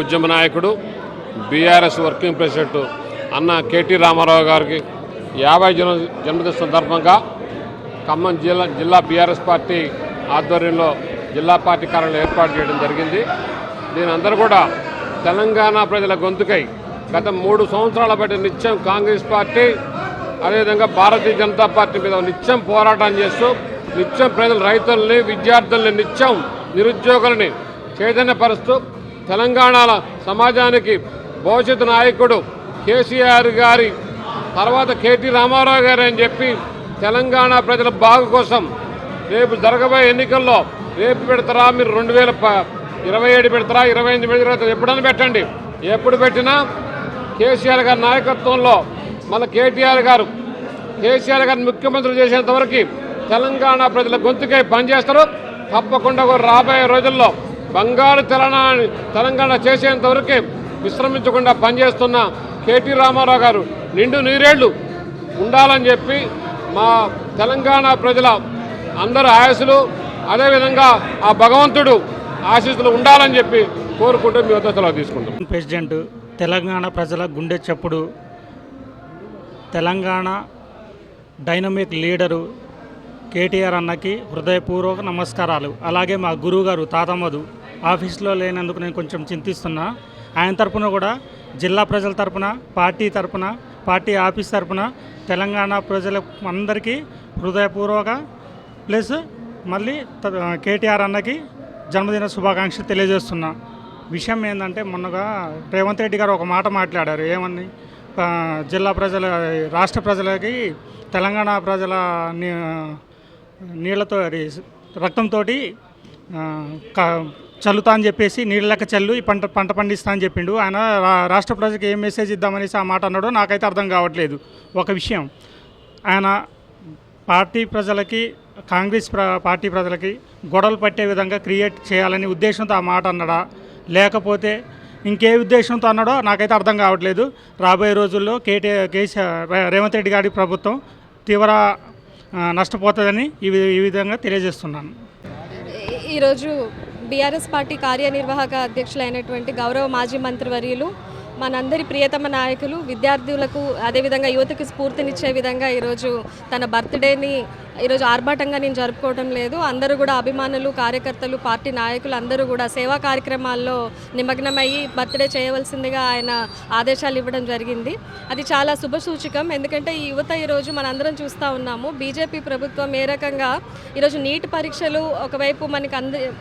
ఉద్యమ నాయకుడు BRS working president అన్న కేటీ రామారావు గారికి 50వ జన్మదిన సందర్భంగా ఖమ్మం జిల్లా బీఆర్ఎస్ పార్టీ ఆధ్వర్యంలో జిల్లా పార్టీ కార్యాలయం ఏర్పాటు చేయడం జరిగింది. దీని అందరూ కూడా తెలంగాణ ప్రజల గొంతుకై గత 3 సంవత్సరాల బట్టి నిత్యం కాంగ్రెస్ పార్టీ అదేవిధంగా భారతీయ జనతా పార్టీ మీద నిత్యం పోరాటం చేస్తూ నిత్యం ప్రజలు రైతుల్ని విద్యార్థుల్ని నిత్యం నిరుద్యోగులని చైతన్యపరుస్తూ తెలంగాణ సమాజానికి భవిష్యత్తు నాయకుడు కేసీఆర్ గారి తర్వాత కేటీ రామారావు గారు అని చెప్పి తెలంగాణ ప్రజల బాగు కోసం రేపు జరగబోయే ఎన్నికల్లో రేపు పెడతారా మీరు 2027 పెడతారా 28 పెడతారా ఎప్పుడైనా పెట్టండి. ఎప్పుడు పెట్టినా కేసీఆర్ గారి నాయకత్వంలో మళ్ళీ కేసీఆర్ గారిని ముఖ్యమంత్రి చేసేంత వరకు తెలంగాణ ప్రజల గొంతుకై పనిచేస్తారు. తప్పకుండా రాబోయే రోజుల్లో బంగారు తెలంగాణ చేసేంత వరకు విశ్రమించకుండా పనిచేస్తున్న కేటీ రామారావు గారు నిండు నూరేళ్లు ఉండాలని చెప్పి మా తెలంగాణ ప్రజల అందరూ ఆశీస్సులు అదేవిధంగా ఆ భగవంతుడు ఆశీస్సులు ఉండాలని చెప్పి కోరుకుంటూ మీ వద్ద సెలవు తీసుకుంటాం. ప్రెసిడెంట్ తెలంగాణ ప్రజల గుండె చప్పుడు, తెలంగాణ డైనమిక్ లీడరు కేటీఆర్ అన్నకి హృదయపూర్వక నమస్కారాలు. అలాగే మా గురువు గారు తాతమ్మదు ఆఫీస్లో లేనందుకు నేను కొంచెం చింతిస్తున్నా. ఆయన తరపున కూడా జిల్లా ప్రజల తరపున పార్టీ ఆఫీస్ తరపున తెలంగాణ ప్రజల అందరికీ హృదయపూర్వక ప్లస్ మళ్ళీ కేటీఆర్ అన్నకి జన్మదిన శుభాకాంక్షలు తెలియజేస్తున్నా. విషయం ఏంటంటే మొన్నగా రేవంత్ రెడ్డి గారు ఒక మాట మాట్లాడారు. ఏమని రాష్ట్ర ప్రజలకి తెలంగాణ ప్రజల నీళ్లతో రక్తంతో చల్లుతా అని చెప్పేసి నీళ్ళక చల్లు ఈ పంట పండిస్తా అని చెప్పిండు. ఆయన రాష్ట్ర ప్రజలకు ఏం మెసేజ్ ఇద్దామనేసి ఆ మాట అన్నాడో నాకైతే అర్థం కావట్లేదు. ఒక విషయం, ఆయన పార్టీ ప్రజలకి కాంగ్రెస్ పార్టీ ప్రజలకి గొడవలు పట్టే విధంగా క్రియేట్ చేయాలని ఉద్దేశంతో ఆ మాట అన్నాడా లేకపోతే ఇంకే ఉద్దేశంతో అన్నాడో నాకైతే అర్థం కావట్లేదు. రాబోయే రోజుల్లో రేవంత్ రెడ్డి గారి ప్రభుత్వం తీవ్ర నష్టపోతుందని ఈ విధంగా తెలియజేస్తున్నాను. ఈరోజు బీఆర్ఎస్ పార్టీ కార్యనిర్వాహక అధ్యక్షులైనటువంటి గౌరవ మాజీ మంత్రివర్యులు మనందరి ప్రియతమ నాయకులు విద్యార్థులకు అదేవిధంగా యువతకు స్ఫూర్తినిచ్చే విధంగా ఈరోజు తన బర్త్డేని ఈరోజు ఆర్భాటంగా నేను జరుపుకోవడం లేదు. అందరూ కూడా అభిమానులు, కార్యకర్తలు, పార్టీ నాయకులు అందరూ కూడా సేవా కార్యక్రమాల్లో నిమగ్నమయ్యి బర్త్డే చేయవలసిందిగా ఆయన ఆదేశాలు ఇవ్వడం జరిగింది. అది చాలా శుభసూచకం. ఎందుకంటే ఈ యువత ఈరోజు మనందరం చూస్తూ ఉన్నాము. బీజేపీ ప్రభుత్వం ఏ రకంగా ఈరోజు నీట్ పరీక్షలు ఒకవైపు మనకి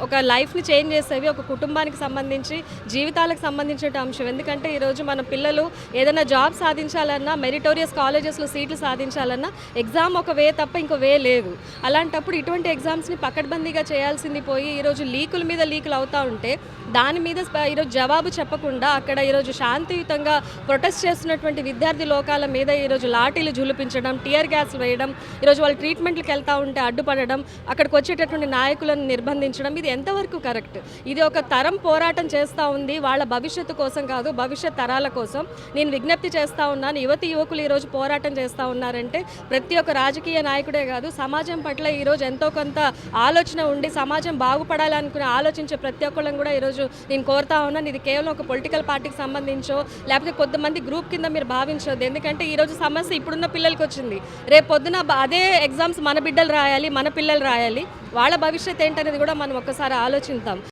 ఒక లైఫ్ని చేంజ్ చేసేవి, ఒక కుటుంబానికి సంబంధించి జీవితాలకు సంబంధించిన అంశం. ఎందుకంటే ఈరోజు మన పిల్లలు ఏదైనా జాబ్ సాధించాలన్నా, మెరిటోరియస్ కాలేజెస్లో సీట్లు సాధించాలన్నా ఎగ్జామ్ ఒక వే తప్ప ఇంకో వే లేదు. అలాంటప్పుడు ఇటువంటి ఎగ్జామ్స్ని పకడ్బందీగా చేయాల్సింది పోయి ఈరోజు లీకుల మీద లీకులు అవుతూ ఉంటే దాని మీద ఈరోజు జవాబు చెప్పకుండా అక్కడ ఈరోజు శాంతియుతంగా ప్రొటెస్ట్ చేస్తున్నటువంటి విద్యార్థి లోకాల మీద ఈరోజు లాఠీలు జులిపించడం, టియర్ గ్యాస్ వేయడం, ఈరోజు వాళ్ళు ట్రీట్మెంట్లకు వెళ్తూ ఉంటే అడ్డుపడడం, అక్కడికి వచ్చేటటువంటి నాయకులను నిర్బంధించడం, ఇది ఎంతవరకు కరెక్ట్? ఇది ఒక తరం పోరాటం చేస్తూ ఉంది, వాళ్ళ భవిష్యత్తు కోసం కాదు, భవిష్యత్ తరాల కోసం. నేను విజ్ఞప్తి చేస్తూ ఉన్నాను, యువకులు ఈరోజు పోరాటం చేస్తూ ఉన్నారంటే ప్రతి ఒక్క రాజకీయ నాయకుడే కాదు, సమాజం పట్ల ఈరోజు ఎంతో కొంత ఆలోచన ఉండి సమాజం బాగుపడాలనుకుని ఆలోచించే ప్రతి ఒక్కళ్ళని కూడా ఈరోజు నేను కోరుతా ఉన్నాను. ఇది కేవలం ఒక పొలిటికల్ పార్టీకి సంబంధించో లేకపోతే కొంతమంది గ్రూప్ కింద మీరు భావించవద్దు. ఎందుకంటే ఈరోజు సమస్య ఇప్పుడున్న పిల్లలకి వచ్చింది, రేపు పొద్దున అదే ఎగ్జామ్స్ మన బిడ్డలు రాయాలి, మన పిల్లలు రాయాలి. వాళ్ళ భవిష్యత్ ఏంటనేది కూడా మనం ఒక్కసారి ఆలోచిద్దాం.